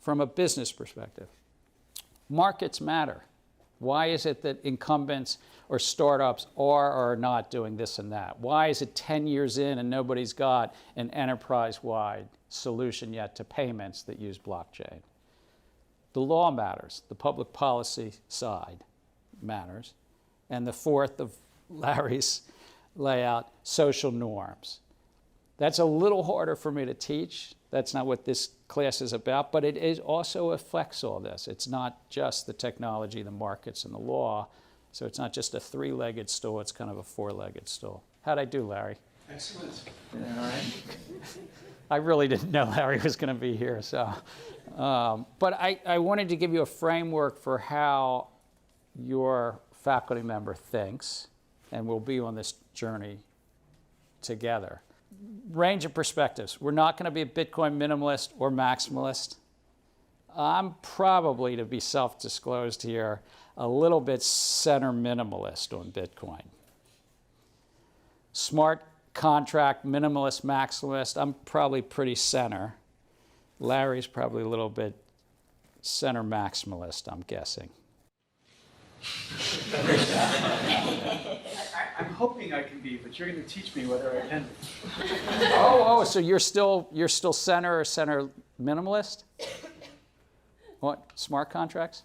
from a business perspective. Markets matter. Why is it that incumbents or startups are or are not doing this and that? Why is it 10 years in and nobody's got an enterprise-wide solution yet to payments that use blockchain? The law matters. The public policy side matters. And the fourth of Larry's layout, social norms. That's a little harder for me to teach. That's not what this class is about, but it also affects all this. It's not just the technology, the markets, and the law. So it's not just a 3-legged stool, it's kind of a 4-legged stool. How'd I do, Larry? Excellent. All right. I really didn't know Larry was going to be here. So, but I wanted to give you a framework for how your faculty member thinks, and we'll be on this journey together. Range of perspectives. We're not going to be a Bitcoin minimalist or maximalist. I'm probably, to be self-disclosed here, a little bit center minimalist on Bitcoin. Smart contract minimalist, maximalist, I'm probably pretty center. Larry's probably a little bit center maximalist, I'm guessing. I'm hoping I can be, but you're going to teach me whether I can. So you're still center or center minimalist? What, smart contracts?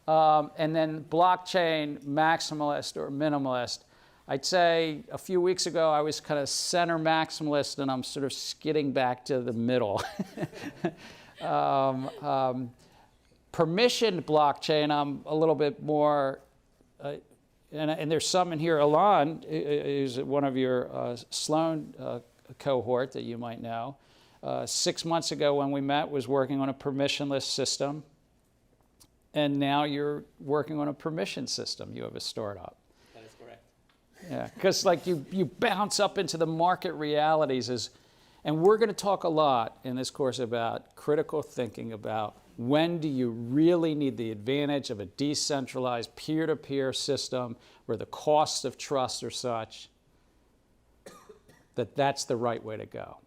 And then blockchain maximalist or minimalist. I'd say a few weeks ago I was kind of center maximalist, and I'm sort of skidding back to the middle. Permissioned blockchain, I'm a little bit more, and there's some in here. Alon, who's one of your Sloan cohort that you might know, 6 months ago when we met was working on a permissionless system. And now you're working on a permission system. You have a startup. That is correct. Yeah, because like you bounce up into the market realities and we're going to talk a lot in this course about critical thinking about when do you really need the advantage of a decentralized peer-to-peer system where the costs of trust are such that that's the right way to go.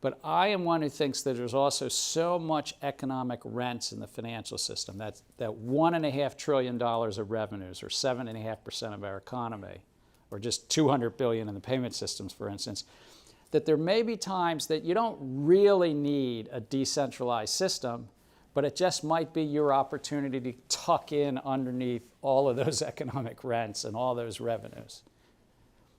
But I am one who thinks that there's also so much economic rents in the financial system, that $1.5 trillion of revenues, or 7.5% of our economy, or just $200 billion in the payment systems, for instance, that there may be times that you don't really need a decentralized system, but it just might be your opportunity to tuck in underneath all of those economic rents and all those revenues.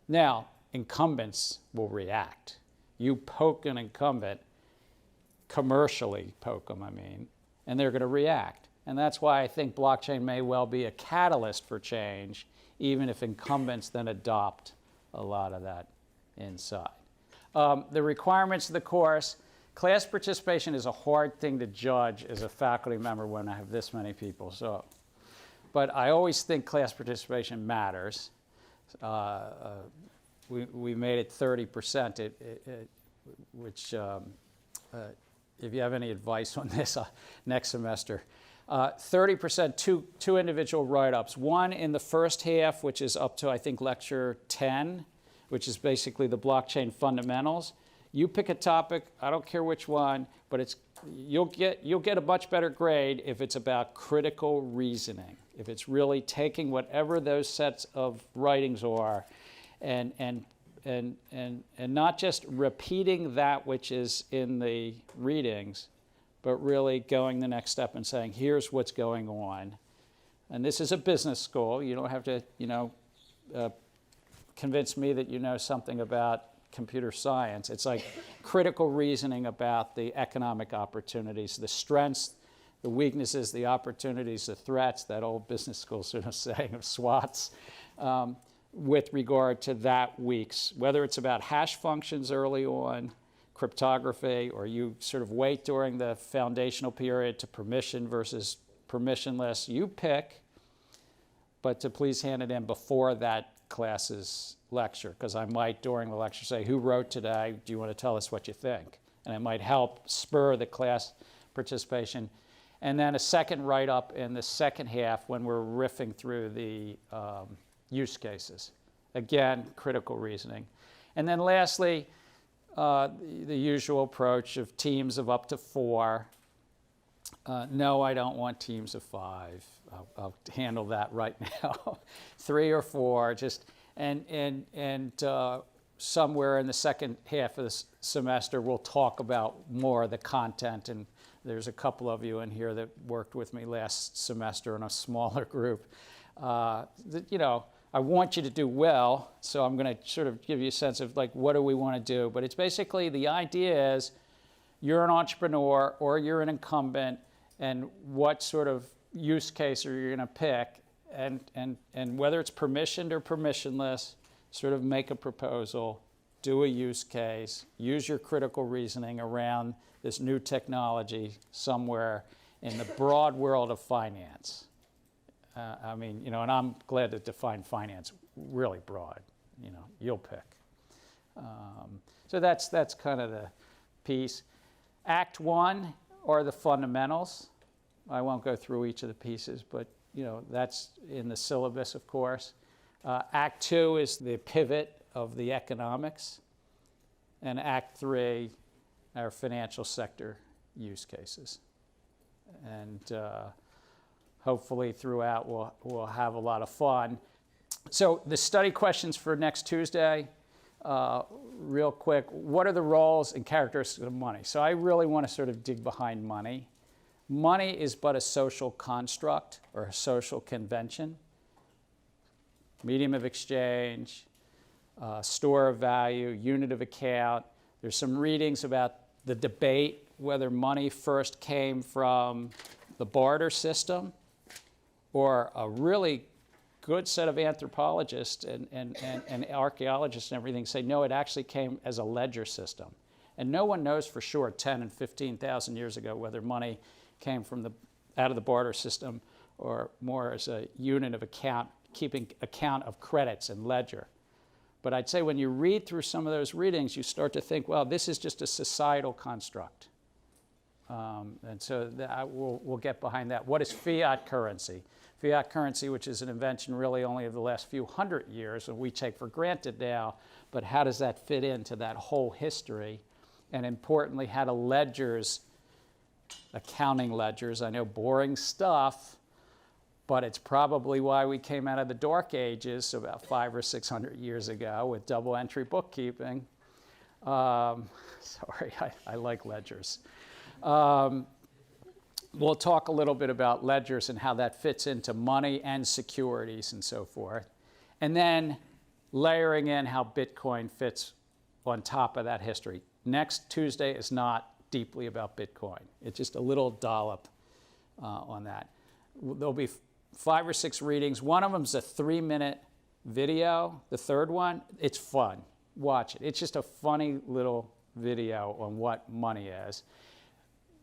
Now, incumbents will react. You poke an incumbent, commercially poke them, I mean, and they're going to react. And that's why I think blockchain may well be a catalyst for change, even if incumbents then adopt a lot of that inside. The requirements of the course: class participation is a hard thing to judge as a faculty member when I have this many people. But I always think class participation matters. We made it 30%, which if you have any advice on this next semester, 30%, two individual write-ups. One in the first half, which is up to, I think, lecture 10, which is basically the blockchain fundamentals. You pick a topic, I don't care which one, but you'll get a much better grade if it's about critical reasoning, if it's really taking whatever those sets of writings are and not just repeating that which is in the readings, but really going the next step and saying, here's what's going on. And this is a business school. You don't have to, convince me that you know something about computer science. It's like critical reasoning about the economic opportunities, the strengths, the weaknesses, the opportunities, the threats, that old business school sort of saying of SWOTs, with regard to that week's, whether it's about hash functions early on, cryptography, or you sort of wait during the foundational period to permission versus permissionless, you pick, but to please hand it in before that class's lecture, because I might during the lecture say, who wrote today? Do you want to tell us what you think? And it might help spur the class participation. And then a second write-up in the second half when we're riffing through the use cases. Again, critical reasoning. And then lastly, the usual approach of teams of up to 4. No, I don't want teams of 5. I'll handle that right now. 3 or 4, just and somewhere in the second half of the semester, we'll talk about more of the content. And there's a couple of you in here that worked with me last semester in a smaller group. I want you to do well, so I'm going to sort of give you a sense of like, what do we want to do? But it's basically, the idea is you're an entrepreneur or you're an incumbent, and what sort of use case are you going to pick? And whether it's permissioned or permissionless, sort of make a proposal, do a use case, use your critical reasoning around this new technology somewhere in the broad world of finance. And I'm glad to define finance really broad. You'll pick. So that's kind of the piece. Act 1 are the fundamentals. I won't go through each of the pieces, but that's in the syllabus, of course. Act 2 is the pivot of the economics, and Act 3 are financial sector use cases. And hopefully throughout we'll have a lot of fun. So the study questions for next Tuesday, real quick, what are the roles and characteristics of money? So I really want to sort of dig behind money. Money is but a social construct or a social convention, medium of exchange, store of value, unit of account. There's some readings about the debate whether money first came from the barter system, or a really good set of anthropologists and archaeologists and everything say, no, it actually came as a ledger system. And no one knows for sure 10 and 15,000 years ago whether money came from out of the barter system, or more as a unit of account, keeping account of credits and ledger. But I'd say when you read through some of those readings, you start to think, well, this is just a societal construct. And so we'll get behind that. What is fiat currency? Fiat currency, which is an invention really only of the last few hundred years, and we take for granted now, but how does that fit into that whole history? And importantly, how do ledgers, accounting ledgers, I know boring stuff, but it's probably why we came out of the Dark Ages about 500 or 600 years ago with double entry bookkeeping. Sorry, I like ledgers. We'll talk a little bit about ledgers and how that fits into money and securities and so forth. And then layering in how Bitcoin fits on top of that history. Next Tuesday is not deeply about Bitcoin. It's just a little dollop on that. There'll be 5 or 6 readings. One of them is a 3-minute video. The third one, it's fun. Watch it. It's just a funny little video on what money is.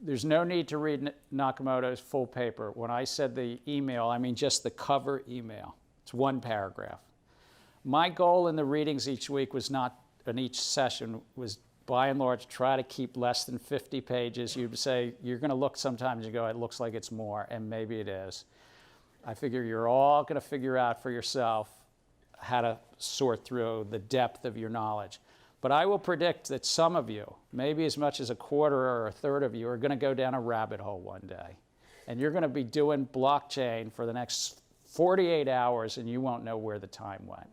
There's no need to read Nakamoto's full paper. When I said the email, I mean just the cover email. It's 1 paragraph. My goal in the readings each week was not, in each session, was by and large try to keep less than 50 pages. You'd say, you're going to look sometimes and go, it looks like it's more, and maybe it is. I figure you're all going to figure out for yourself how to sort through the depth of your knowledge. But I will predict that some of you, maybe as much as a quarter or a third of you, are going to go down a rabbit hole one day. And you're going to be doing blockchain for the next 48 hours and you won't know where the time went.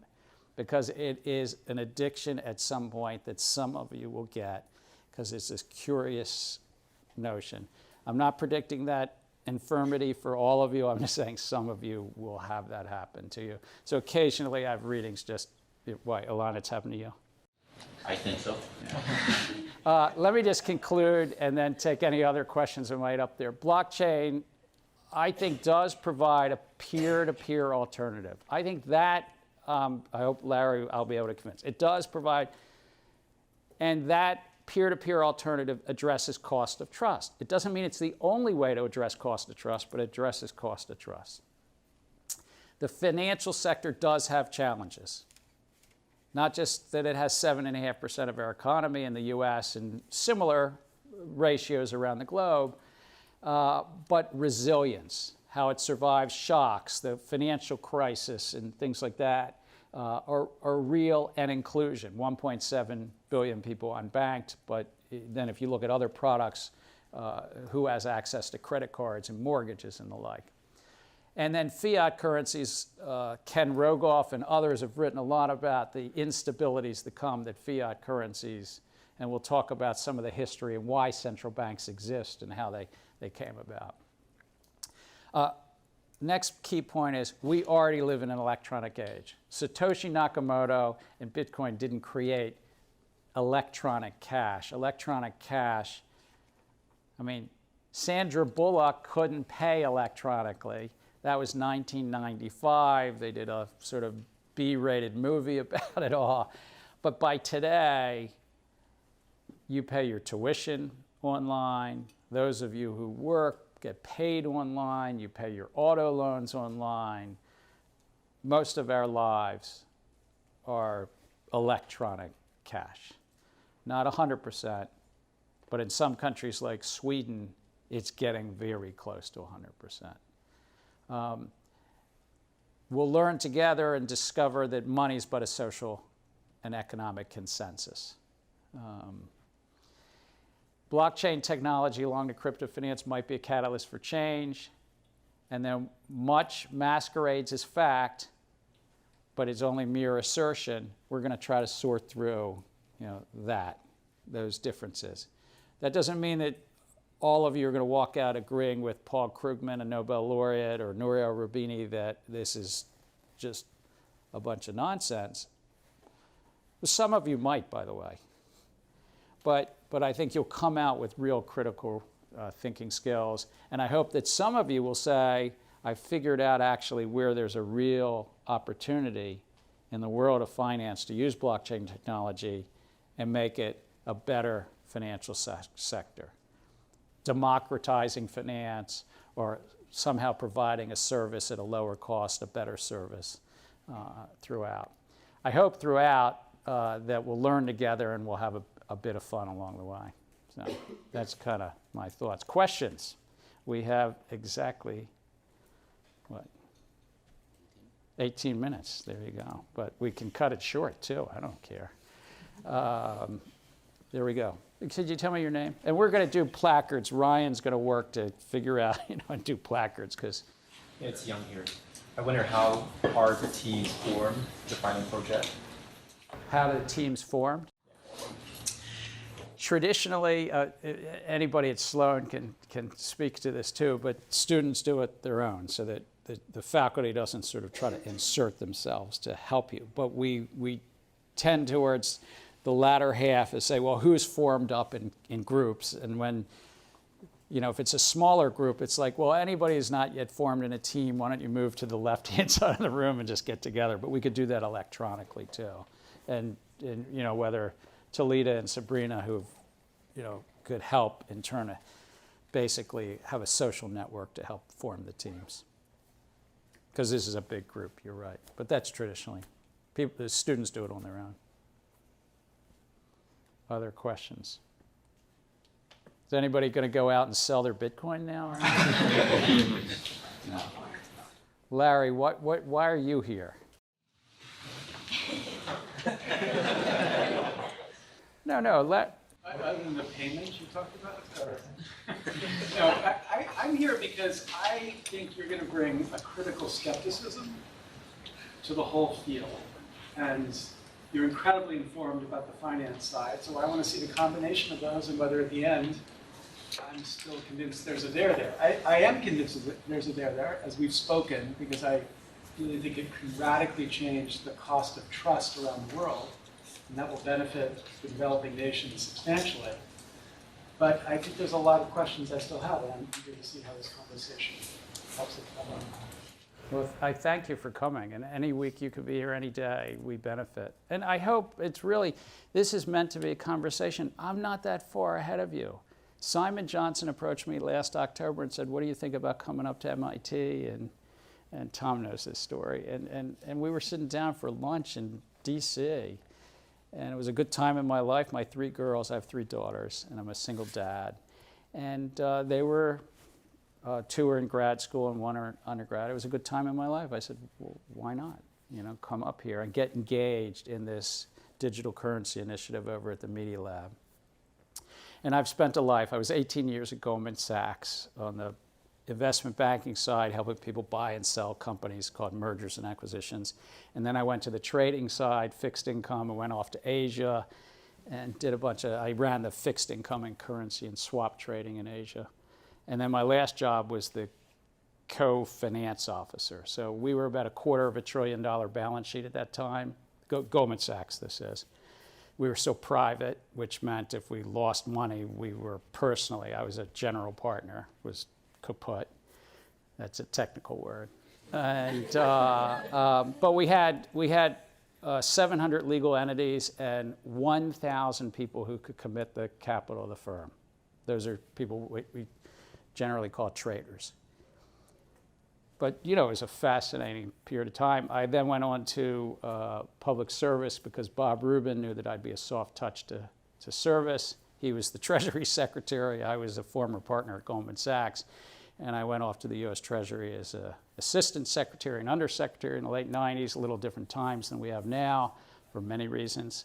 Because it is an addiction at some point that some of you will get, because it's this curious notion. I'm not predicting that infirmity for all of you. I'm just saying some of you will have that happen to you. So occasionally I have readings just, why, Ilana, it's happened to you? I think so. Let me just conclude and then take any other questions that might up there. Blockchain, I think, does provide a peer-to-peer alternative. I think that, I hope Larry, I'll be able to convince. It does provide, and that peer-to-peer alternative addresses cost of trust. It doesn't mean it's the only way to address cost of trust, but it addresses cost of trust. The financial sector does have challenges. Not just that it has 7.5% of our economy in the US and similar ratios around the globe, but resilience, how it survives shocks, the financial crisis and things like that are real, and inclusion. 1.7 billion people unbanked, but then if you look at other products, who has access to credit cards and mortgages and the like. And then fiat currencies, Ken Rogoff and others have written a lot about the instabilities that come that fiat currencies, and we'll talk about some of the history and why central banks exist and how they came about. Next key point is we already live in an electronic age. Satoshi Nakamoto and Bitcoin didn't create electronic cash. Electronic cash, I mean, Sandra Bullock couldn't pay electronically. That was 1995. They did a sort of B-rated movie about it all. But by today, you pay your tuition online. Those of you who work get paid online. You pay your auto loans online. Most of our lives are electronic cash. Not 100%, but in some countries like Sweden, it's getting very close to 100%. We'll learn together and discover that money is but a social and economic consensus. Blockchain technology along to crypto finance might be a catalyst for change, and then much masquerades as fact, but it's only mere assertion. We're going to try to sort through, those differences. That doesn't mean that all of you are going to walk out agreeing with Paul Krugman, a Nobel laureate, or Nouriel Roubini that this is just a bunch of nonsense. Some of you might, by the way. But I think you'll come out with real critical thinking skills. And I hope that some of you will say, I figured out actually where there's a real opportunity in the world of finance to use blockchain technology and make it a better financial sector. democratizing finance or somehow providing a service at a lower cost, a better service throughout. I hope throughout that we'll learn together and we'll have a bit of fun along the way. So that's kind of my thoughts. Questions? We have exactly, what, 18 minutes. There you go. But we can cut it short, too. I don't care. There we go. Could you tell me your name? And we're going to do placards. Ryan's going to work to figure out, and do placards, because... It's Young here. I wonder how are the teams formed to find a project? How the teams formed? Traditionally, anybody at Sloan can speak to this too, but students do it their own, so that the faculty doesn't sort of try to insert themselves to help you. But we tend towards the latter half and say, well, who's formed up in groups? And when, if it's a smaller group, it's like, well, anybody who's not yet formed in a team, why don't you move to the left-hand side of the room and just get together? But we could do that electronically too. And whether Talita and Sabrina, who could help in turn to basically have a social network to help form the teams. Because this is a big group, you're right. But that's traditionally. The students do it on their own. Other questions? Is anybody going to go out and sell their Bitcoin now? No. Larry, why are you here? No. Other than the payments you talked about? No, I'm here because I think you're going to bring a critical skepticism to the whole field. And you're incredibly informed about the finance side, so I want to see the combination of those and whether at the end I'm still convinced there's a there there. I am convinced that there's a there there, as we've spoken, because I really think it can radically change the cost of trust around the world, and that will benefit the developing nations substantially. But I think there's a lot of questions I still have, and I'm eager to see how this conversation helps it come on. Well, I thank you for coming, and any week you could be here any day, we benefit. And I hope it's really, this is meant to be a conversation. I'm not that far ahead of you. Simon Johnson approached me last October and said, what do you think about coming up to MIT? And Tom knows this story. And we were sitting down for lunch in DC, and it was a good time in my life. My 3 girls, I have 3 daughters, and I'm a single dad. And they were, 2 are in grad school and 1 are undergrad. It was a good time in my life. I said, well, why not? Come up here and get engaged in this digital currency initiative over at the Media Lab. And I've spent a life. I was 18 years at Goldman Sachs on the investment banking side, helping people buy and sell companies called mergers and acquisitions. And then I went to the trading side, fixed income, and went off to Asia and did I ran the fixed income and currency and swap trading in Asia. And then my last job was the co-finance officer. So we were about $250 billion balance sheet at that time. Goldman Sachs, this is. We were so private, which meant if we lost money, we were personally, I was a general partner, was kaput. That's a technical word. And, but we had 700 legal entities and 1,000 people who could commit the capital of the firm. Those are people we generally call traders. But, it was a fascinating period of time. I then went on to public service because Bob Rubin knew that I'd be a soft touch to service. He was the Treasury Secretary. I was a former partner at Goldman Sachs. And I went off to the U.S. Treasury as an assistant secretary and undersecretary in the late 90s, a little different times than we have now for many reasons.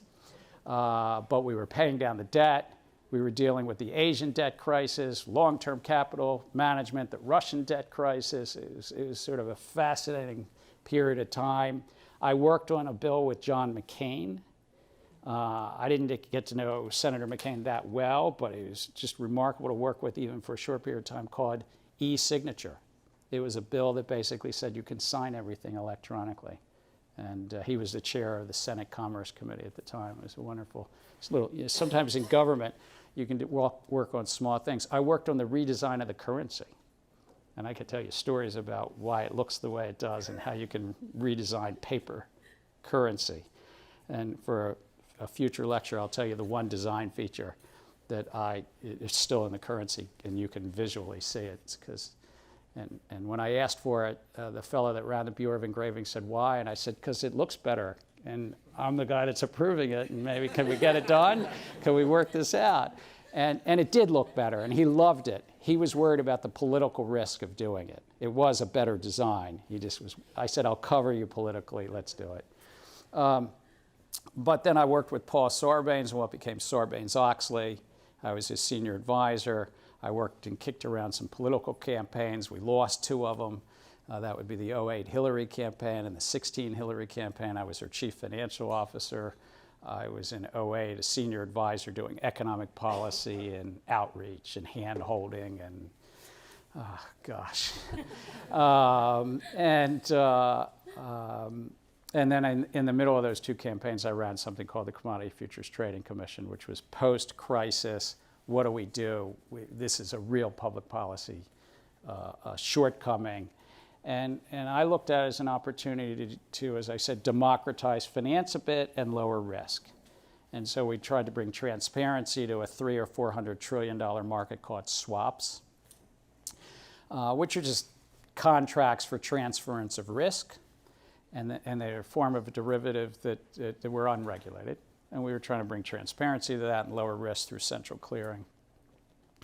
But we were paying down the debt. We were dealing with the Asian debt crisis, long-term capital management, the Russian debt crisis. It was sort of a fascinating period of time. I worked on a bill with John McCain. I didn't get to know Senator McCain that well, but it was just remarkable to work with even for a short period of time, called e-signature. It was a bill that basically said you can sign everything electronically. And he was the chair of the Senate Commerce Committee at the time. It was a wonderful, sometimes in government, you can work on small things. I worked on the redesign of the currency. And I could tell you stories about why it looks the way it does and how you can redesign paper currency. And for a future lecture, I'll tell you the one design feature that it's still in the currency, and you can visually see it. It's 'cause, and when I asked for it, the fellow that ran the Bureau of Engraving said, why? And I said, because it looks better, and I'm the guy that's approving it, and maybe can we get it done? Can we work this out? And it did look better, and he loved it. He was worried about the political risk of doing it. It was a better design. He just was, I said, I'll cover you politically, let's do it. But then I worked with Paul Sarbanes and what became Sarbanes-Oxley. I was his senior advisor. I worked and kicked around some political campaigns. We lost 2 of them. That would be the 2008 Hillary campaign and the 2016 Hillary campaign. I was her chief financial officer. I was in 2008 a senior advisor doing economic policy and outreach and hand-holding and, oh, gosh. And then in the middle of those 2 campaigns, I ran something called the Commodity Futures Trading Commission, which was post-crisis. What do we do? This is a real public policy shortcoming. And I looked at it as an opportunity to, as I said, democratize finance a bit and lower risk. And so we tried to bring transparency to a $300 or $400 trillion market called swaps, which are just contracts for transference of risk. And they're a form of a derivative that were unregulated. And we were trying to bring transparency to that and lower risk through central clearing.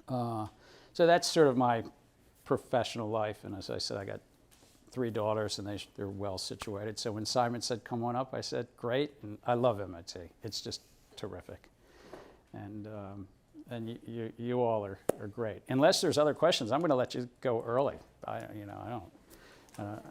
So that's sort of my professional life. And as I said, I got 3 daughters, and they're well situated. So when Simon said, come on up, I said, great. And I love MIT. It's just terrific. And you all are great. Unless there's other questions, I'm going to let you go early. I don't.